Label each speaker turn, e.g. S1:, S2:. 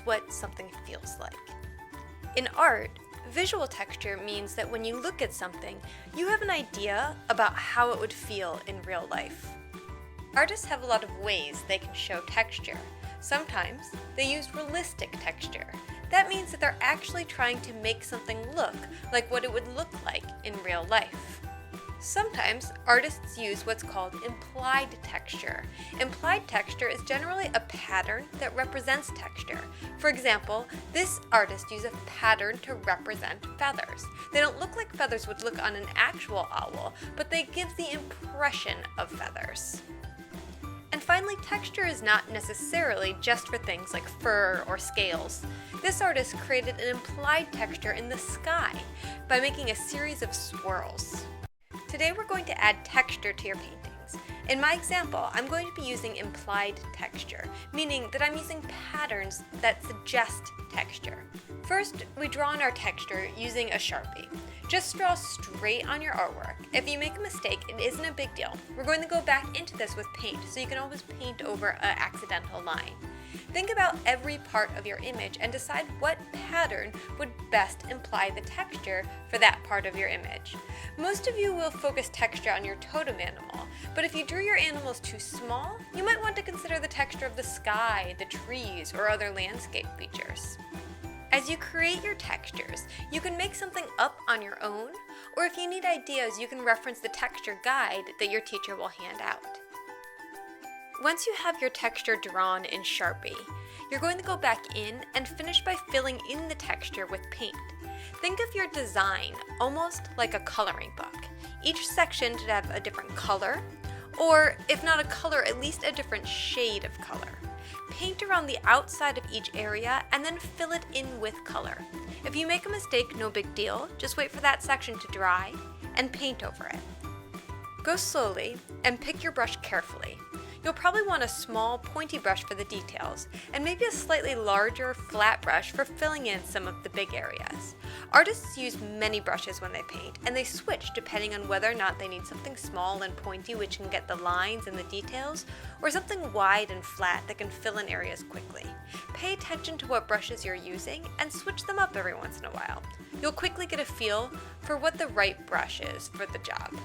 S1: what something feels like. In art, visual texture means that when you look at something, you have an idea about how it would feel in real life. Artists have a lot of ways they can show texture. Sometimes they use realistic texture. That means that they're actually trying to make something look like what it would look like in real life. Sometimes artists use what's called implied texture. Implied texture is generally a pattern that represents texture. For example, this artist used a pattern to represent feathers. They don't look like feathers would look on an actual owl, but they give the impression of feathers. And finally, texture is not necessarily just for things like fur or scales. This artist created an implied texture in the sky by making a series of swirls. Today we're going to add texture to your paintings. In my example, I'm going to be using implied texture, meaning that I'm using patterns that suggest texture. First, we draw on our texture using a Sharpie. Just draw straight on your artwork. If you make a mistake, it isn't a big deal. We're going to go back into this with paint, so you can always paint over an accidental line. Think about every part of your image and decide what pattern would best imply the texture for that part of your image. Most of you will focus texture on your totem animal, but if you drew your animals too small, you might want to consider the texture of the sky, the trees, or other landscape features. As you create your textures, you can make something up on your own, or if you need ideas, you can reference the texture guide that your teacher will hand out. Once you have your texture drawn in Sharpie, you're going to go back in and finish by filling in the texture with paint. Think of your design almost like a coloring book. Each section should have a different color, or if not a color, at least a different shade of color. Paint around the outside of each area and then fill it in with color. If you make a mistake, no big deal. Just wait for that section to dry and paint over it. Go slowly and pick your brush carefully. You'll probably want a small, pointy brush for the details, and maybe a slightly larger, flat brush for filling in some of the big areas. Artists use many brushes when they paint, and they switch depending on whether or not they need something small and pointy which can get the lines and the details, or something wide and flat that can fill in areas quickly. Pay attention to what brushes you're using and switch them up every once in a while. You'll quickly get a feel for what the right brush is for the job.